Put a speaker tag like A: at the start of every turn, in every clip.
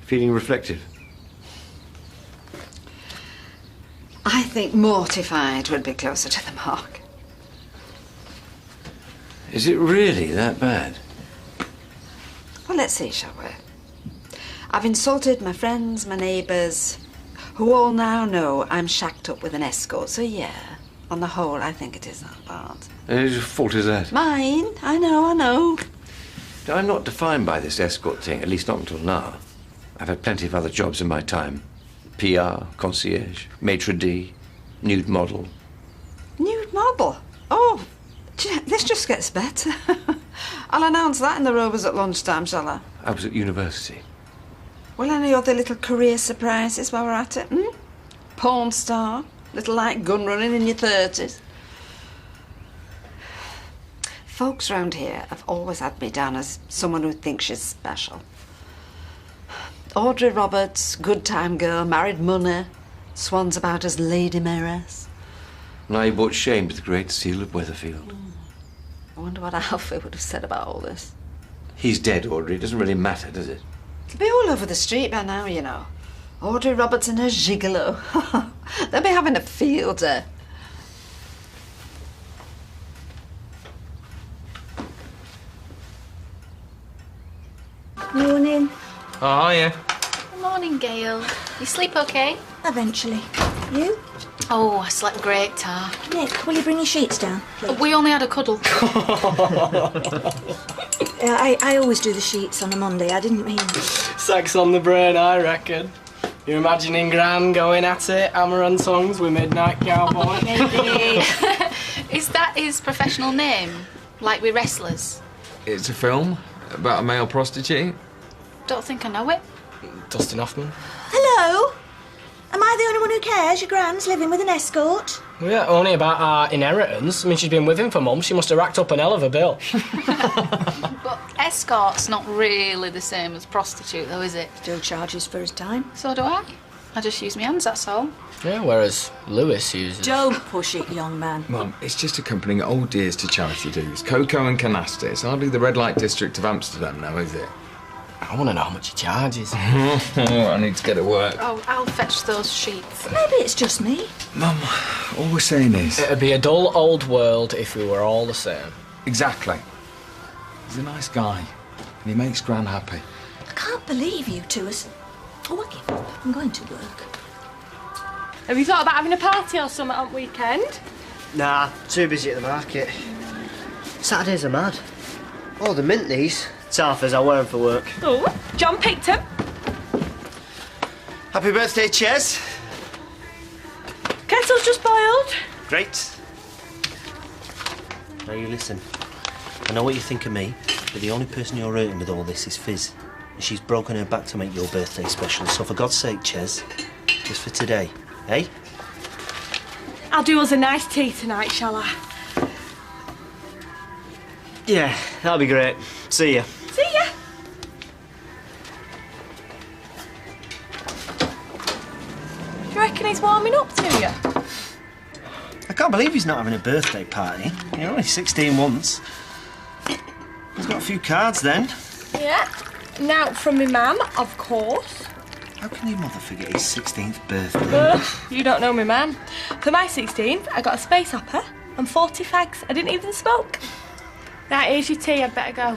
A: Feeling reflective?
B: I think mortified would be closer to the mark.
A: Is it really that bad?
B: Well, let's see, shall we? I've insulted my friends, my neighbours, who all now know I'm shacked up with an escort, so yeah, on the whole, I think it is that bad.
A: And whose fault is that?
B: Mine, I know.
A: I'm not defined by this escort thing, at least not until now. I've had plenty of other jobs in my time. PR, concierge, maitre d', nude model.
B: Nude model? Oh, this just gets better. I'll announce that in the Rovers at lunchtime, shall I?
A: I was at university.
B: Well, any other little career surprises while we're at it, Porn star, little light gun running in your 30s. Folks round here have always had me down as someone who thinks she's special. Audrey Roberts, good time girl, married money, swans about as Lady Mayoress.
A: Now you brought shame to the great seal of Weatherfield.
B: I wonder what Alfie would have said about all this.
A: He's dead, Audrey. It doesn't really matter, does it?
B: It'll be all over the street by now, you know. Audrey Roberts and her gigolo. They'll be having a field day.
C: Morning.
D: Oh, yeah.
E: Good morning, Gail. You sleep okay?
C: Eventually. You?
E: Oh, I slept great, Tar.
C: Nick, will you bring your sheets down, please?
E: We only had a cuddle.
C: I always do the sheets on a Monday. I didn't mean...
D: Sex on the brain, I reckon. You're imagining Gran going at it, hammer-on songs with Midnight Cowboy?
C: Maybe.
E: Is that his professional name? Like we wrestlers?
F: It's a film about a male prostitute.
E: Don't think I know it.
D: Dustin Hoffman.
C: Hello? Am I the only one who cares? Your Gran's living with an escort?
D: Well, yeah, only about our inheritance. I mean, she's been with him for months. She must have racked up an hell of a bill.
E: But escort's not really the same as prostitute, though, is it?
C: Still charges for his time.
E: So do I. I just use my hands, that's all.
D: Yeah, whereas Lewis uses...
C: Don't push it, young man.
F: Mum, it's just accompanying old dears to charity dues. Cocoa and canasta. It's hardly the red light district of Amsterdam now, is it?
D: I want to know how much he charges.
F: I need to get to work.
E: Oh, I'll fetch those sheets.
C: Maybe it's just me.
F: Mum, all we're saying is...
D: It'd be a dull old world if we were all the same.
F: Exactly. He's a nice guy, and he makes Gran happy.
C: I can't believe you two are... Oh, I give up. I'm going to work.
G: Have you thought about having a party or something on weekend?
H: Nah, too busy at the market. Saturdays are mad. Oh, the mint these. Taffers, I wear them for work.
G: Oh, John picked him.
H: Happy birthday, Ches.
G: Kettle's just boiled.
H: Great. Now you listen. I know what you think of me, but the only person you're hurting with all this is Fizz. And she's broken her back to make your birthday special, so for God's sake, Ches, just for today, eh?
G: I'll do us a nice tea tonight, shall I?
H: Yeah, that'll be great. See ya.
G: See ya. Do you reckon he's warming up to you?
H: I can't believe he's not having a birthday party. You're only 16 once. He's got a few cards then.
G: Yeah. Now, from my mum, of course.
H: How can your mother forget his 16th birthday?
G: You don't know me, man. For my 16th, I got a space opera and 40 fags. I didn't even smoke. Right, here's your tea. I'd better go.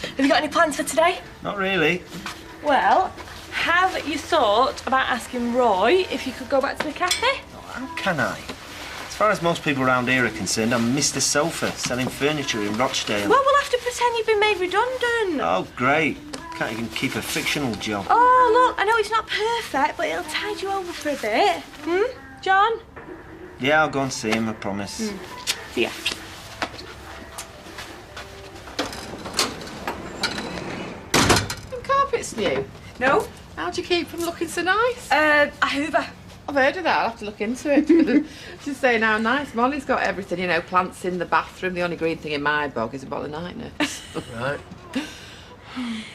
G: Have you got any plans for today?
H: Not really.
G: Well, have you thought about asking Roy if you could go back to the cafe?
H: Oh, how can I? As far as most people around here are concerned, I'm Mr. Sofa, selling furniture in Rochdale.
G: Well, we'll have to pretend you've been made redundant.
H: Oh, great. Can't even keep a fictional job.
G: Oh, look, I know it's not perfect, but it'll tide you over for a bit. John?
H: Yeah, I'll go and see him, I promise.
G: See ya.
I: Carpet's new.
G: No?
I: How do you keep them looking so nice?
G: I hoover.
I: I've heard of that. I'll have to look into it. She's saying how nice. Molly's got everything, you know, plants in the bathroom. The only green thing in my bog is a bottle of nightness.
D: Right.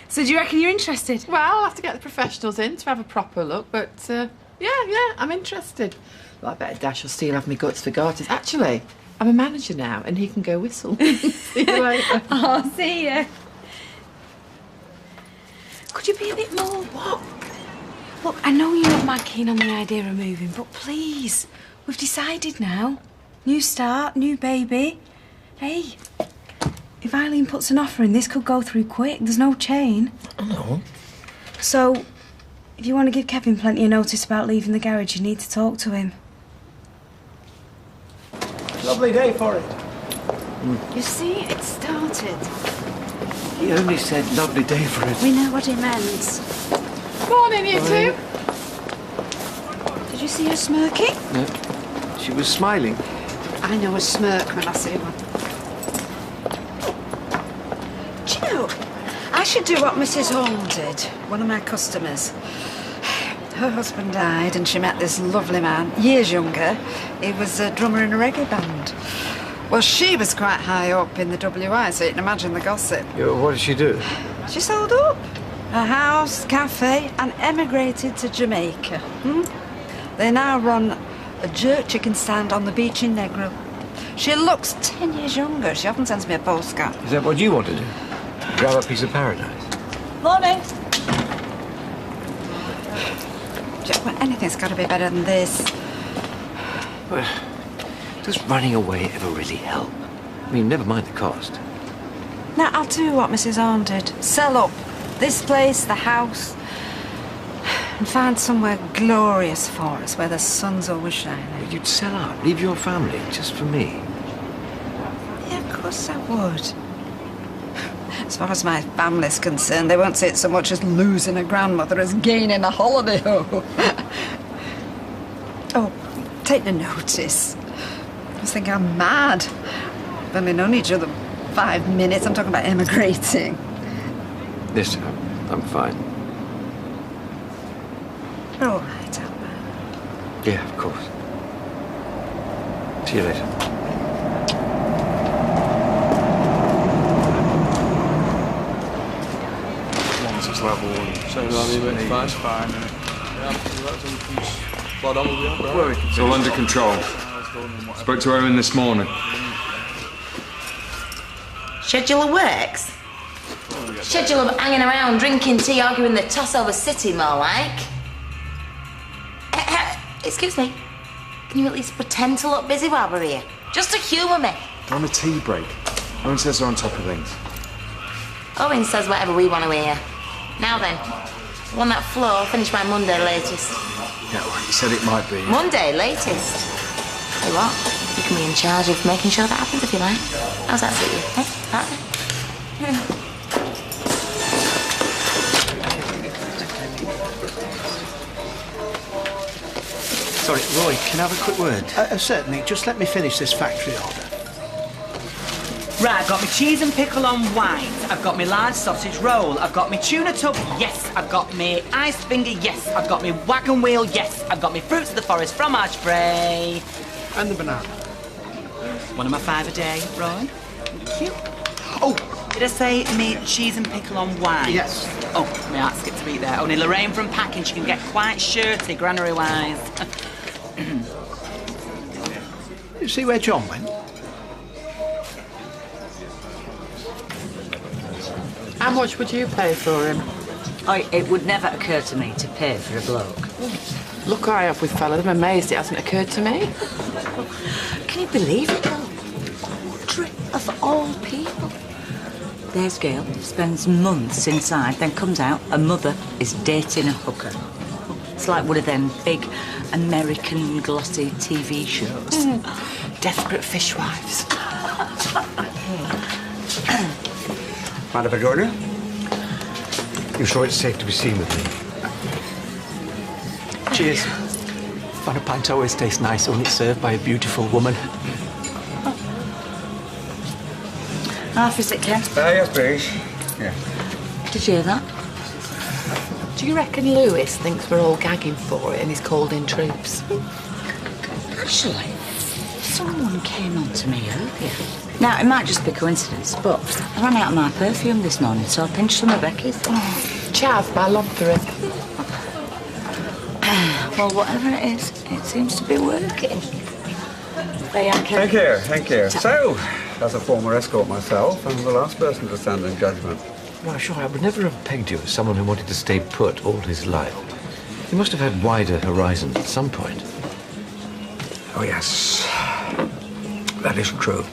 G: So do you reckon you're interested?
I: Well, I'll have to get the professionals in to have a proper look, but yeah, I'm interested. Well, I bet Dash will still have me guts for garters. Actually, I'm a manager now, and he can go whistle. See you later.
G: Oh, see ya. Could you be a bit more? What? Look, I know you're not mad keen on the idea of moving, but please, we've decided now. New start, new baby. Hey, if Eileen puts an offer in, this could go through quick. There's no chain.
H: I know.
G: So, if you want to give Kevin plenty of notice about leaving the garage, you need to talk to him.
D: Lovely day for it.
B: You see, it started.
A: He only said lovely day for it.
B: We know what he meant.
I: Morning, you two.
B: Did you see her smirking?
A: No. She was smiling.
B: I know a smirk when I see one. Do you know, I should do what Mrs. Holm did, one of my customers. Her husband died and she met this lovely man, years younger. He was a drummer in a reggae band. Well, she was quite high up in the WI, so you can imagine the gossip.
A: Yeah, what did she do?
B: She sold up her house, cafe, and emigrated to Jamaica. They now run a jerk chicken stand on the beach in Negro. She looks 10 years younger. She often sends me a postcard.
A: Is that what you want to do? Grab a piece of paradise?
C: Morning.
B: Well, anything's got to be better than this.
A: Well, does running away ever really help? I mean, never mind the cost.
B: Now, I'll do what Mrs. Arne did. Sell up this place, the house, and find somewhere glorious for us where the sun's always shining.
A: Well, you'd sell out, leave your family, just for me.
B: Yeah, of course I would. As far as my family's concerned, they won't see it so much as losing a grandmother as gaining a holiday home. Oh, take no notice. I was thinking I'm mad. We've only known each other 5 minutes. I'm talking about emigrating.
A: This time, I'm fine.
B: All right, Albert.
A: Yeah, of course. See you later.
F: Level and
D: So, it's fine.
F: it's all under control. Spoke to Owen this morning.
C: Schedule of works? Schedule of hanging around, drinking tea, arguing the toss over city, more like. Excuse me. Can you at least pretend to look busy while we're here? Just to humour me.
F: On a tea break. Owen says they're on top of things.
C: Owen says whatever we want to hear. Now then, on that floor, finish by Monday latest.
F: Yeah, well, he said it might be.
C: Monday latest? Tell you what, you can be in charge of making sure that happens if you like. How's that suit you, eh?
J: Sorry, Roy, can I have a quick word? Certainly, just let me finish this factory order.
K: Right, I've got my cheese and pickle on white. I've got my large sausage roll. I've got my tuna tub, yes. I've got my iced finger, yes. I've got my wagon wheel, yes. I've got my fruits of the forest fromage frais.
J: And the banana.
K: One of my 5 a day, Roy. Thank you. Oh, did I say me cheese and pickle on white?
J: Yes.
K: Oh, my heart skipped a beat there. Only Lorraine from packing, she can get quite shirty, granary-wise.
J: You see where John went?
I: How much would you pay for him?
L: It would never occur to me to pay for a bloke.
I: Look I have with fellas. I'm amazed it hasn't occurred to me.
L: Can you believe it, though? Audrey, of all people. There's Gail, spends months inside, then comes out, a mother is dating a hooker. It's like one of them big American glossy TV shows.
K: Desperate fishwives.
J: Mind if I join you? You sure it's safe to be seen with me?
K: Cheers. Fun a pint always tastes nicer when it's served by a beautiful woman.
L: Half is it, Ken?
J: Yes, please. Yeah.
L: Did you hear that?
I: Do you reckon Lewis thinks we're all gagging for it and he's called in troops?
L: Actually, someone came on to me earlier. Now, it might just be coincidence, but I ran out of my perfume this morning, so I pinched some of Becky's.
I: Chav, my love for him.
L: Well, whatever it is, it seems to be working.
M: Thank you, thank you. So, as a former escort myself, I'm the last person to stand in judgment.
A: No, sure, I would never have pegged you as someone who wanted to stay put all his life. You must have had wider horizons at some point.
J: Oh, yes. That is true.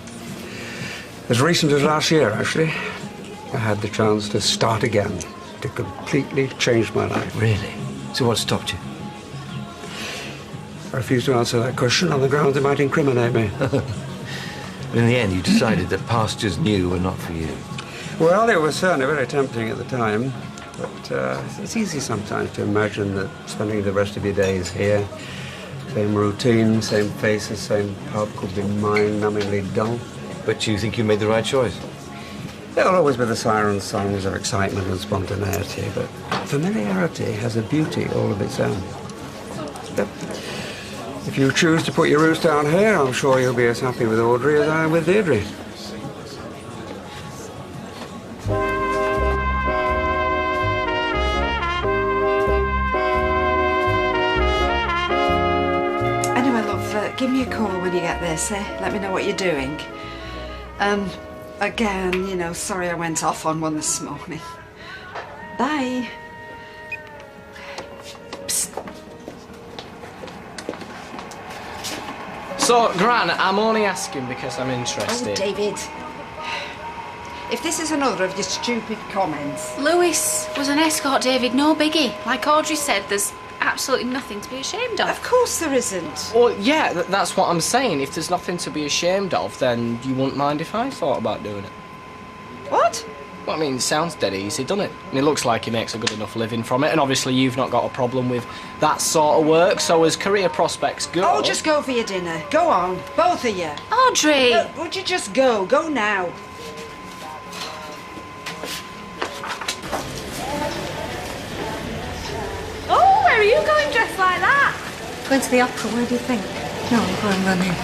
J: As recent as last year, actually, I had the chance to start again, to completely change my life.
A: Really? So what stopped you?
J: I refuse to answer that question on the grounds it might incriminate me.
A: But in the end, you decided that pastures new were not for you.
J: Well, it was certainly very tempting at the time, but it's easy sometimes to imagine that spending the rest of your days here, same routine, same faces, same pub could be mind-numbingly dull.
A: But you think you made the right choice?
J: There will always be the siren songs of excitement and spontaneity, but familiarity has a beauty all of its own. Yep. If you choose to put your roots down here, I'm sure you'll be as happy with Audrey as I am with Deirdre.
B: Anyway, love, give me a call when you get this, eh? Let me know what you're doing. Again, you know, sorry I went off on one this morning. Bye.
D: So, Gran, I'm only asking because I'm interested.
B: Oh, David. If this is another of your stupid comments...
E: Lewis was an escort, David, no biggie. Like Audrey said, there's absolutely nothing to be ashamed of.
B: Of course there isn't.
D: Well, yeah, that's what I'm saying. If there's nothing to be ashamed of, then you wouldn't mind if I thought about doing it.
B: What?
D: Well, I mean, it sounds dead easy, doesn't it? And it looks like he makes a good enough living from it, and obviously you've not got a problem with that sort of work, so as career prospects go...
B: Oh, just go for your dinner. Go on, both of you.
E: Audrey!
B: Would you just go? Go now.
G: Oh, where are you going dressed like that?
L: Going to the opera, where do you think? No, I'm going running.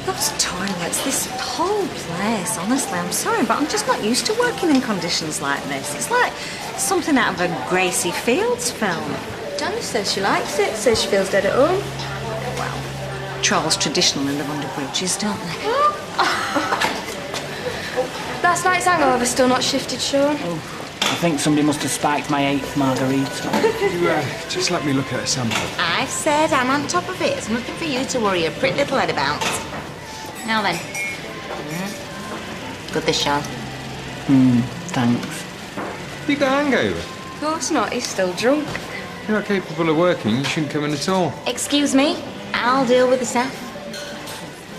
L: Those toilets, this whole place, honestly, I'm sorry, but I'm just not used to working in conditions like this. It's like something out of a Gracie Fields film.
G: Janice says she likes it, says she feels dead at home.
L: Well, trolls traditionally live under bridges, don't they?
G: Last night's hangover still not shifted, Sean.
K: I think somebody must have spiked my 8th margarita.
F: Could you just let me look at a sample?
C: I've said I'm on top of it. It's nothing for you to worry a pretty little head about. Now then. Good this, Sean.
K: Thanks.
F: You got a hangover?
G: Of course not, he's still drunk.
F: You're not capable of working, you shouldn't come in at all.
C: Excuse me, I'll deal with the staff.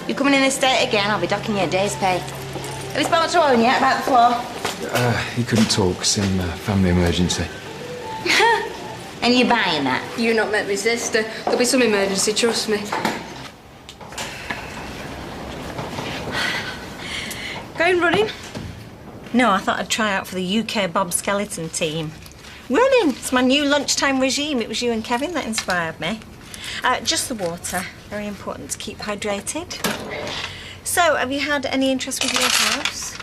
C: You coming in this state again, I'll be docking you a day's pay. Have you spoken to Owen yet about the floor?
F: He couldn't talk, some family emergency.
C: And you buying that?
G: You not met my sister. There'll be some emergency, trust me. Going running?
L: No, I thought I'd try out for the UK Bob Skeleton team. Running! It's my new lunchtime regime. It was you and Kevin that inspired me. Just the water. Very important to keep hydrated. So, have you had any interest with your house?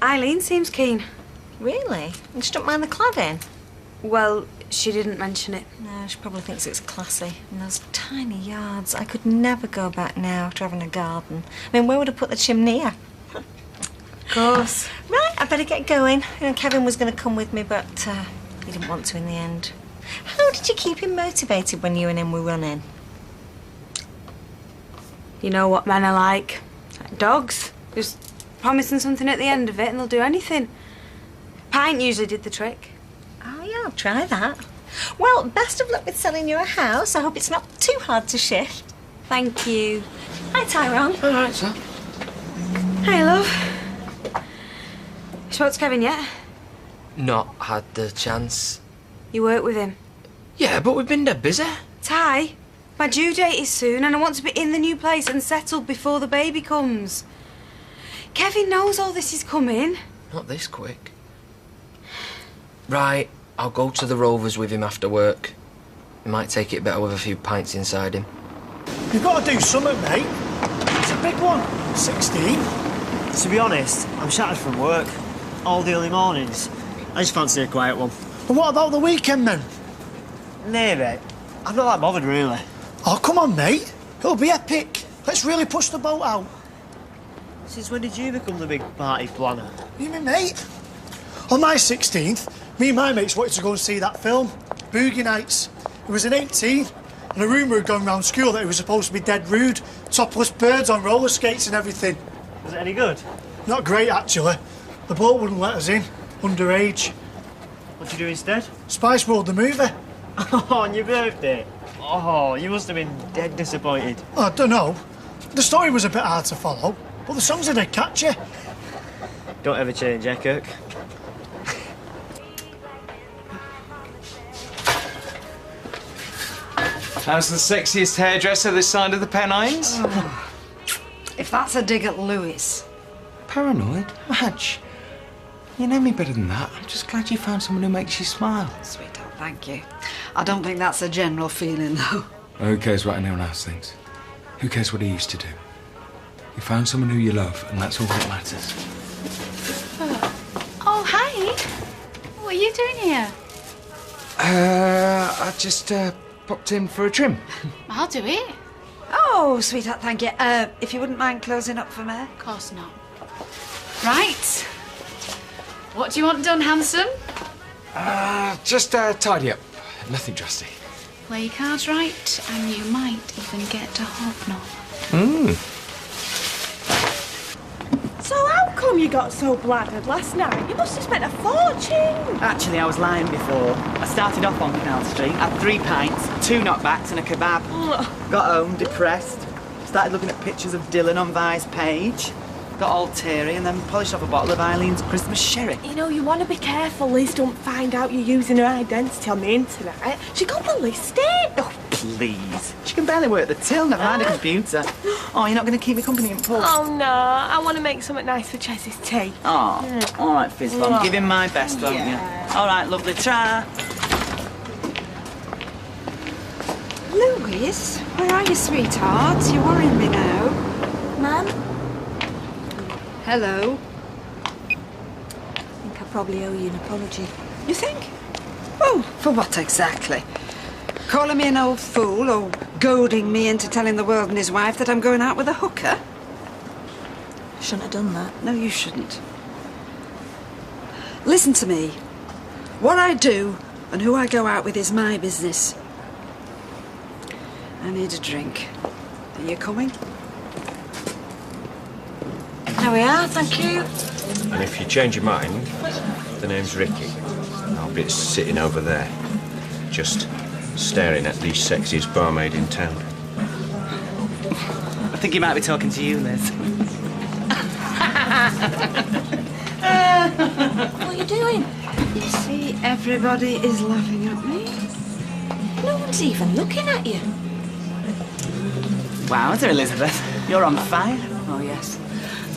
G: Eileen seems keen.
L: Really? And she don't mind the cladding?
G: Well, she didn't mention it.
L: No, she probably thinks it's classy. And those tiny yards. I could never go back now after having a garden. I mean, where would I put the chimney?
G: Of course.
L: Right, I better get going. You know, Kevin was going to come with me, but he didn't want to in the end. How did you keep him motivated when you and him were running?
G: You know what men are like. Dogs. Just promising something at the end of it and they'll do anything. Pint usually did the trick.
L: Oh, yeah, I'll try that. Well, best of luck with selling your house. I hope it's not too hard to shift.
G: Thank you.
L: Hi, Tyrone.
D: All right, sir.
G: Hey, love. You spoke to Kevin yet?
N: Not had the chance.
G: You work with him?
N: Yeah, but we've been dead busy.
G: Ty, my due date is soon and I want to be in the new place and settled before the baby comes. Kevin knows all this is coming.
N: Not this quick. Right, I'll go to the Rovers with him after work. He might take it better with a few pints inside him.
O: You've got to do something, mate. It's a big one. 16. To be honest, I'm shattered from work. All the early mornings. I just fancy a quiet one. But what about the weekend, then? Nah, mate. I'm not that bothered, really. Oh, come on, mate. It'll be epic. Let's really push the boat out. Since when did you become the big party planner?
P: You mean, mate? On my 16th, me and my mates wanted to go and see that film, Boogie Nights. It was in 18, and a rumour had gone round school that it was supposed to be dead rude, topless birds on roller skates and everything.
O: Was it any good?
P: Not great, actually. The boat wouldn't let us in, underage.
O: What'd you do instead?
P: Spice World, the movie.
O: Oh, on your birthday? Oh, you must have been dead disappointed.
P: I don't know. The story was a bit hard to follow, but the songs are dead catchy.
O: Don't ever change, eh, Kirk?
F: How's the sexiest hairdresser this side of the Pennines?
B: Oh. If that's a dig at Lewis.
F: Paranoid? Madge, you know me better than that. I'm just glad you found someone who makes you smile.
B: Sweetheart, thank you. I don't think that's a general feeling, though.
F: Who cares what anyone else thinks? Who cares what he used to do? You found someone who you love, and that's all that matters.
E: Oh, hi. What are you doing here?
F: I just popped in for a trim.
E: I'll do it.
B: Oh, sweetheart, thank you. If you wouldn't mind closing up for me?
E: Of course not. Right. What do you want done, handsome?
F: Just tidy up. Nothing drastic.
E: Play your cards right, and you might even get to hobnob.
Q: So how come you got so bladdered last night? You must have spent a fortune.
K: Actually, I was lying before. I started off on Canal Street, had 3 pints, 2 knockbacks and a kebab. Got home, depressed. Started looking at pictures of Dylan on Vi's page. Got all teary and then polished off a bottle of Eileen's Christmas sherry.
Q: You know, you want to be careful Liz don't find out you're using her identity on the internet. She got ballistic.
K: Oh, please. She can barely work the till, never mind a computer. Oh, you're not going to keep me company in pub?
Q: Oh, no. I want to make something nice for Chess's tea.
K: Oh, all right, Fizzbomb. I'm giving my best, won't you? All right, lovely. Ta.
B: Louise, where are you, sweetheart? You're worrying me now.
L: Mum?
B: Hello.
L: I think I probably owe you an apology.
B: You think? Oh, for what exactly? Calling me an old fool or goading me into telling the world and his wife that I'm going out with a hooker?
L: Shouldn't have done that.
B: No, you shouldn't. Listen to me. What I do and who I go out with is my business. I need a drink. Are you coming?
L: There we are, thank you.
A: And if you change your mind, the name's Ricky. I'll be sitting over there, just staring at the sexiest barmaid in town.
K: I think he might be talking to you, Liz.
L: What are you doing?
B: You see, everybody is laughing at me.
L: No one's even looking at you.
K: Wow, there, Elizabeth. You're on fire.
L: Oh, yes.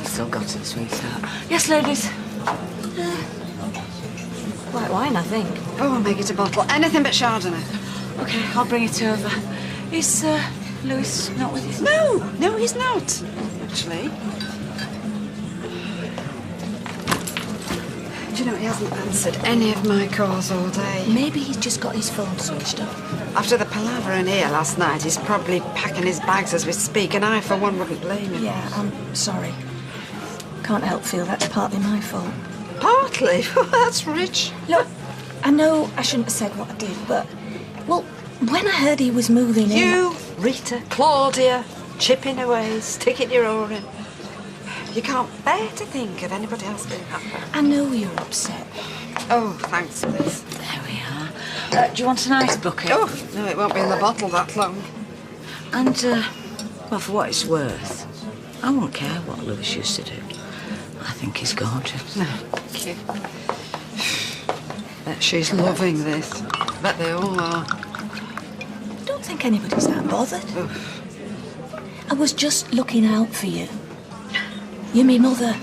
L: I've still got it, sweetheart. Yes, ladies. White wine, I think.
B: Oh, I'll make it a bottle. Anything but Chardonnay.
L: OK, I'll bring it over. Is Lewis not with you?
B: No, he's not, actually. Do you know, he hasn't answered any of my calls all day.
L: Maybe he's just got his phone switched off.
B: After the palaver in here last night, he's probably packing his bags as we speak, and I, for one, wouldn't blame him.
L: Yeah, I'm sorry. Can't help feel that's partly my fault.
B: Partly? That's rich.
L: Look, I know I shouldn't have said what I did, but, well, when I heard he was moving in...
B: You, Rita, Claudia, chipping away, sticking your oar in. You can't bear to think of anybody else being happier.
L: I know you're upset.
B: Oh, thanks, Liz.
L: There we are. Do you want an ice bucket?
B: Oh, no, it won't be in the bottle that long.
L: And, well, for what it's worth, I won't care what Lewis used to do. I think he's gorgeous.
B: No, thank you. Bet she's loving this. Bet they all are.
L: I don't think anybody's that bothered.
B: Oof.
L: I was just looking out for you. You're me mother.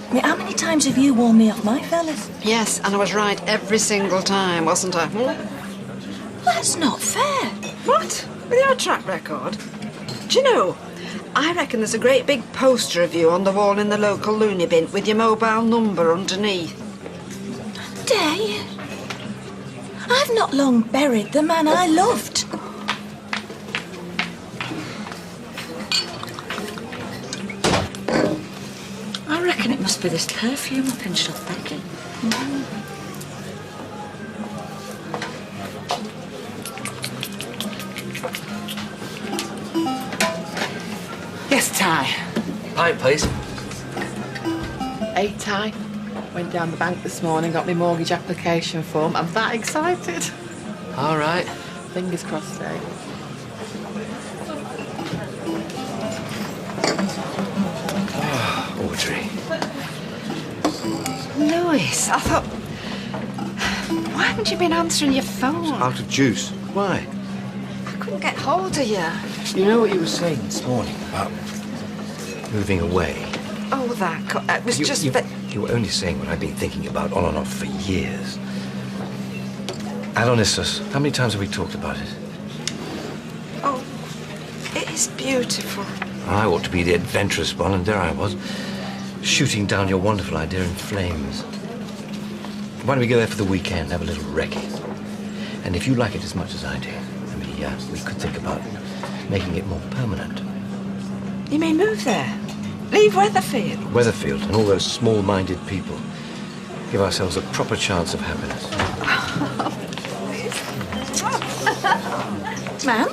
L: I mean, how many times have you warned me off my fellas?
B: Yes, and I was right every single time, wasn't I?
L: That's not fair.
B: What? With your track record? Do you know, I reckon there's a great big poster of you on the wall in the local loony bin with your mobile number underneath.
L: Dare you? I've not long buried the man I loved. must be this perfume up in shop, Becky.
K: Yes, Ty.
N: Pint, please.
I: Hey, Ty. Went down the bank this morning, got my mortgage application form. I'm that excited.
N: All right.
I: Fingers crossed, eh?
A: Audrey.
B: Lewis, I thought... Why haven't you been answering your phone?
A: Out of juice. Why?
B: I couldn't get hold of you.
A: You know what you were saying this morning about moving away?
B: Oh, that was just that...
A: You were only saying what I've been thinking about on and off for years. Adonissus. How many times have we talked about it?
B: Oh, it is beautiful.
A: I ought to be the adventurous one, and there I was, shooting down your wonderful idea in flames. Why don't we go there for the weekend, have a little recce? And if you like it as much as I do, we could think about making it more permanent.
B: You may move there. Leave Weatherfield.
A: Weatherfield and all those small-minded people. Give ourselves a proper chance of happiness.
B: Ma'am?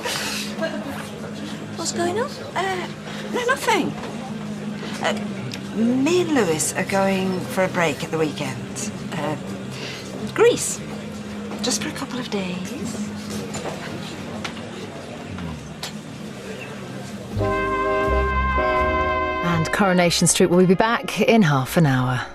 B: What's going on? No, nothing. Me and Lewis are going for a break at the weekend. Greece. Just for a couple of days.
R: And Coronation Street will be back in half an hour.